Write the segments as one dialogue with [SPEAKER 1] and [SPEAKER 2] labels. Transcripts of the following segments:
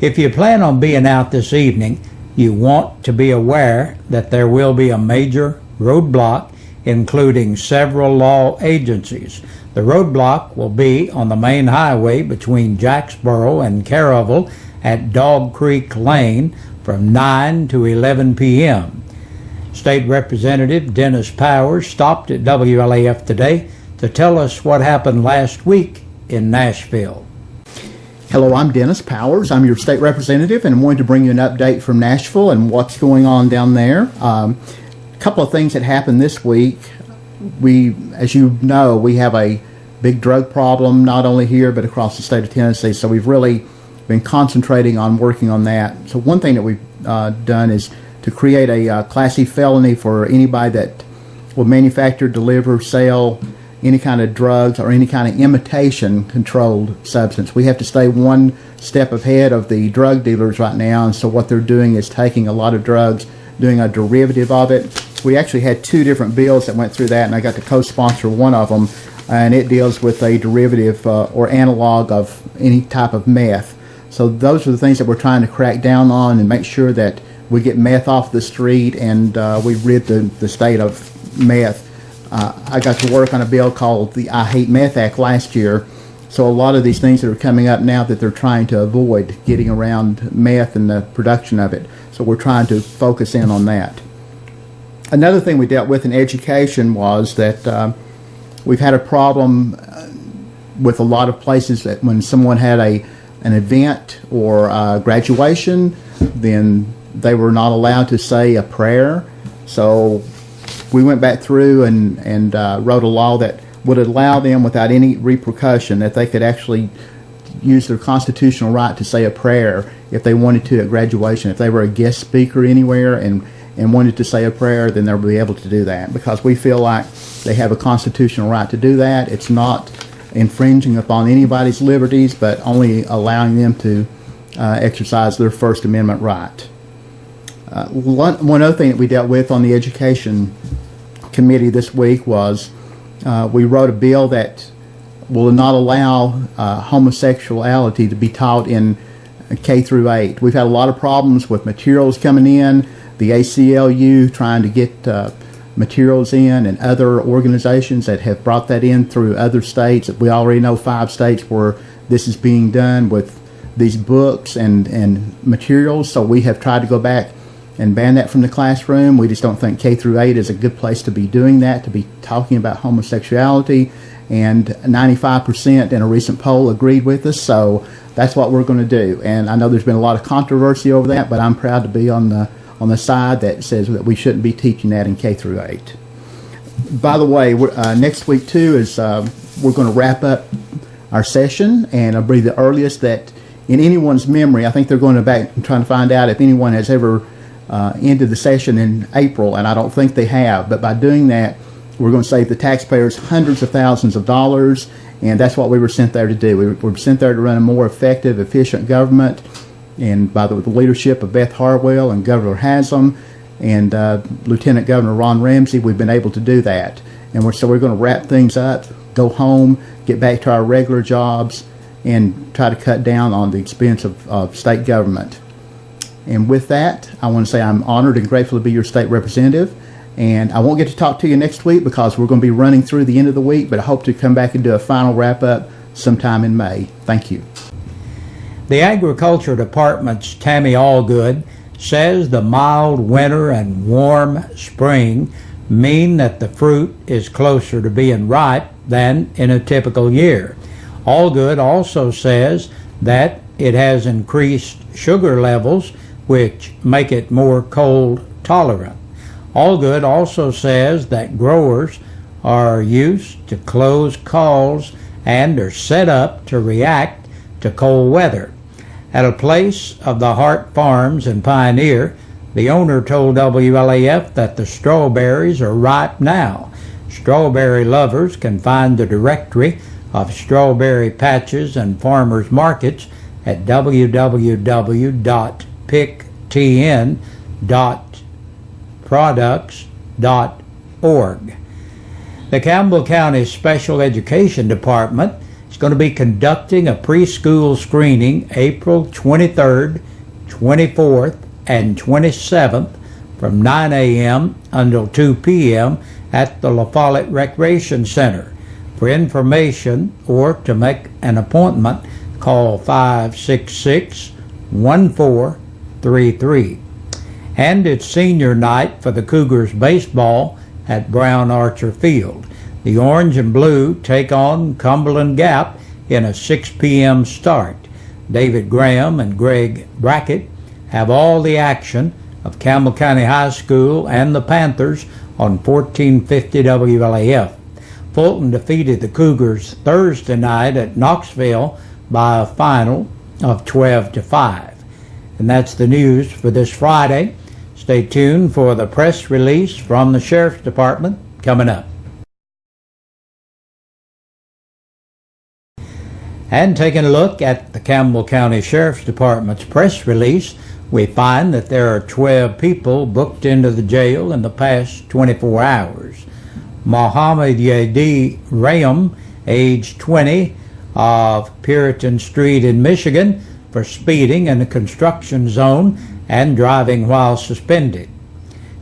[SPEAKER 1] If you plan on being out this evening, you want to be aware that there will be a major roadblock, including several law agencies. The roadblock will be on the main highway between Jacksboro and Caravel at Dog Creek Lane from 9 to 11 p.m. State Representative Dennis Powers stopped at WLAF today to tell us what happened last week in Nashville.
[SPEAKER 2] Hello, I'm Dennis Powers. I'm your state representative, and I'm going to bring you an update from Nashville and what's going on down there. A couple of things that happened this week. As you know, we have a big drug problem, not only here but across the state of Tennessee, so we've really been concentrating on working on that. So one thing that we've done is to create a Class C felony for anybody that will manufacture, deliver, sell any kind of drugs or any kind of imitation controlled substance. We have to stay one step ahead of the drug dealers right now, and so what they're doing is taking a lot of drugs, doing a derivative of it. We actually had two different bills that went through that, and I got to co-sponsor one of them, and it deals with a derivative or analog of any type of meth. So those are the things that we're trying to crack down on and make sure that we get meth off the street and we rid the state of meth. I got to work on a bill called the I Hate Meth Act last year. So a lot of these things that are coming up now that they're trying to avoid getting around meth and the production of it. So we're trying to focus in on that. Another thing we dealt with in education was that we've had a problem with a lot of places that when someone had an event or graduation, then they were not allowed to say a prayer. So we went back through and wrote a law that would allow them without any repercussion that they could actually use their constitutional right to say a prayer if they wanted to at graduation. If they were a guest speaker anywhere and wanted to say a prayer, then they'll be able to do that because we feel like they have a constitutional right to do that. It's not infringing upon anybody's liberties, but only allowing them to exercise their First Amendment right. One other thing that we dealt with on the Education Committee this week was we wrote a bill that will not allow homosexuality to be taught in K through 8. We've had a lot of problems with materials coming in, the ACLU trying to get materials in, and other organizations that have brought that in through other states. We already know 5 states where this is being done with these books and materials, so we have tried to go back and ban that from the classroom. We just don't think K through 8 is a good place to be doing that, to be talking about homosexuality, and 95% in a recent poll agreed with us, so that's what we're going to do. And I know there's been a lot of controversy over that, but I'm proud to be on the side that says that we shouldn't be teaching that in K through 8. By the way, next week too is we're going to wrap up our session, and it'll be the earliest that in anyone's memory. I think they're going back and trying to find out if anyone has ever ended the session in April, and I don't think they have. But by doing that, we're going to save the taxpayers hundreds of thousands of dollars, and that's what we were sent there to do. We were sent there to run a more effective, efficient government, and by the leadership of Beth Harwell and Governor Haslam and Lieutenant Governor Ron Ramsey, we've been able to do that. And so we're going to wrap things up, go home, get back to our regular jobs, and try to cut down on the expense of state government. And with that, I want to say I'm honored and grateful to be your state representative. And I won't get to talk to you next week because we're going to be running through the end of the week, but I hope to come back and do a final wrap-up sometime in May. Thank you.
[SPEAKER 1] The Agriculture Department's Tammy Allgood says the mild winter and warm spring mean that the fruit is closer to being ripe than in a typical year. Allgood also says that it has increased sugar levels, which make it more cold tolerant. Allgood also says that growers are used to close calls and are set up to react to cold weather. At a place of the Hart Farms in Pioneer, the owner told WLAF that the strawberries are ripe now. Strawberry lovers can find the directory of strawberry patches and farmers markets at www.picktn.products.org. The Campbell County Special Education Department is going to be conducting a preschool screening April 23rd, 24th, and 27th from 9 a.m. until 2 p.m. at the La Follette Recreation Center. For information or to make an appointment, call 566-1433. And it's senior night for the Cougars baseball at Brown Archer Field. The Orange and Blue take on Cumberland Gap in a 6 p.m. start. David Graham and Greg Brackett have all the action of Campbell County High School and the Panthers on 1450 WLAF. Fulton defeated the Cougars Thursday night at Knoxville by a final of 12-5. And that's the news for this Friday. Stay tuned for the press release from the Sheriff's Department coming up. And taking a look at the Campbell County Sheriff's Department's press release, we find that there are 12 people booked into the jail in the past 24 hours. Mohammed Yadi Rayam, age 20, of Puritan Street in Michigan, for speeding in a construction zone and driving while suspended.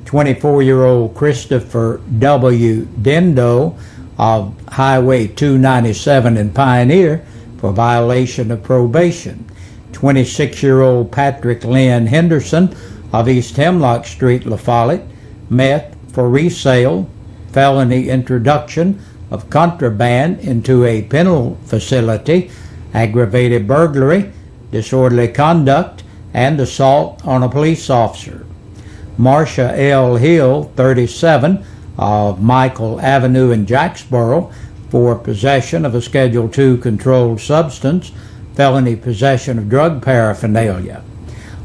[SPEAKER 1] 24-year-old Christopher W. Dendo of Highway 297 in Pioneer for violation of probation. 26-year-old Patrick Lynn Henderson of East Hemlock Street, La Follette, meth for resale, felony introduction of contraband into a penal facility, aggravated burglary, disorderly conduct, and assault on a police officer. Marcia L. Hill, 37, of Michael Avenue in Jacksboro, for possession of a Schedule II controlled substance, felony possession of drug paraphernalia.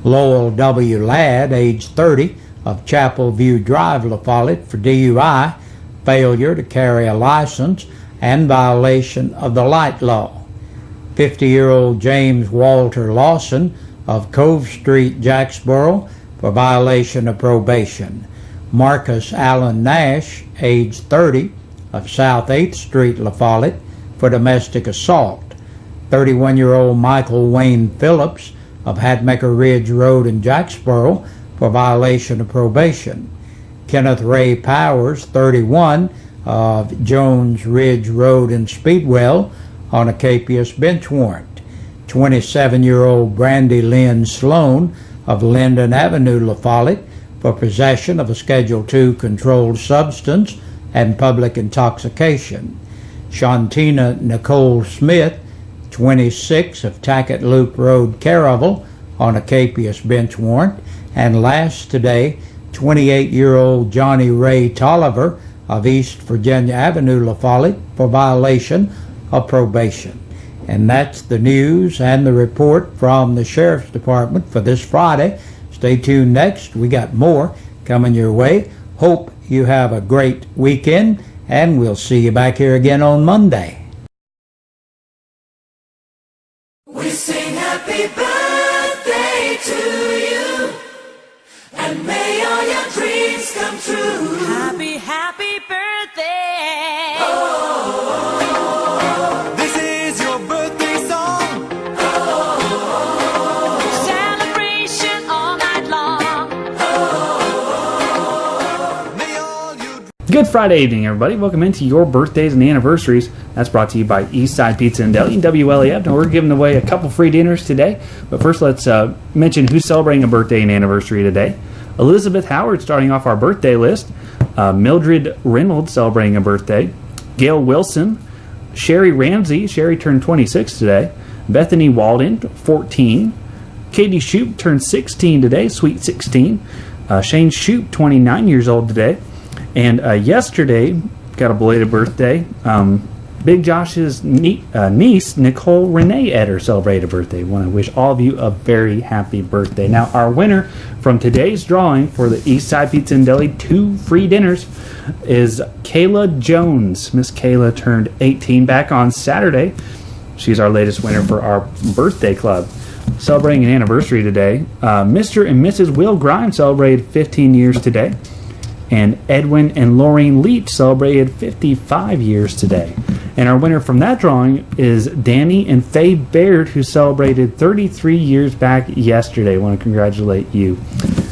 [SPEAKER 1] Lowell W. Ladd, age 30, of Chapel View Drive, La Follette, for DUI, failure to carry a license, and violation of the light law. 50-year-old James Walter Lawson of Cove Street, Jacksboro, for violation of probation. Marcus Allen Nash, age 30, of South 8th Street, La Follette, for domestic assault. 31-year-old Michael Wayne Phillips of Hatmaker Ridge Road in Jacksboro, for violation of probation. Kenneth Ray Powers, 31, of Jones Ridge Road in Speedwell, on a capious bench warrant. 27-year-old Brandy Lynn Sloan of Linden Avenue, La Follette, for possession of a Schedule II controlled substance and public intoxication. Shantina Nicole Smith, 26, of Tackett Loop Road, Caravel, on a capious bench warrant. And last today, 28-year-old Johnny Ray Tolliver of East Virginia Avenue, La Follette, for violation of probation. And that's the news and the report from the Sheriff's Department for this Friday. Stay tuned next. We got more coming your way. Hope you have a great weekend, and we'll see you back here again on Monday.
[SPEAKER 3] We sing happy birthday to you, and may all your dreams come true.
[SPEAKER 4] Happy, happy birthday.
[SPEAKER 3] Oh,
[SPEAKER 5] This is your birthday song.
[SPEAKER 4] Celebration all night long.
[SPEAKER 5] May all you
[SPEAKER 6] Good Friday evening, everybody. Welcome into your birthdays and anniversaries. That's brought to you by Eastside Pizza and Deli and WLAF. Now, we're giving away a couple free dinners today. But first, let's mention who's celebrating a birthday and anniversary today. Elizabeth Howard starting off our birthday list. Mildred Reynolds celebrating a birthday. Gail Wilson. Sherry Ramsey. Sherry turned 26 today. Bethany Walden, 14. Katie Shoup turned 16 today. Sweet 16. Shane Shoup, 29 years old today. And yesterday, got a belated birthday. Big Josh's niece, Nicole Renee Eder, celebrated a birthday. Want to wish all of you a very happy birthday. Now, our winner from today's drawing for the Eastside Pizza and Deli 2 free dinners is Kayla Jones. Miss Kayla turned 18 back on Saturday. She's our latest winner for our birthday club. Celebrating an anniversary today, Mr. and Mrs. Will Grimes celebrated 15 years today. And Edwin and Laureen Leach celebrated 55 years today. And our winner from that drawing is Danny and Faye Baird, who celebrated 33 years back yesterday. I want to congratulate you.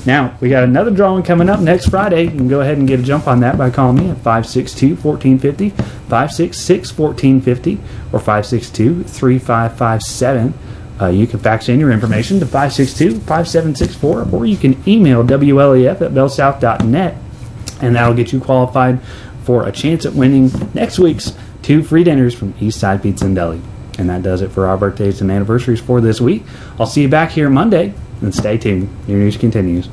[SPEAKER 6] Now, we got another drawing coming up next Friday. You can go ahead and get a jump on that by calling me at 562-1450, 566-1450, or 562-3557. You can fax in your information to 562-5764, or you can email WLAF@bellsouth.net, and that'll get you qualified for a chance at winning next week's 2 free dinners from Eastside Pizza and Deli. And that does it for our birthdays and anniversaries for this week. I'll see you back here Monday, and stay tuned. Your news continues.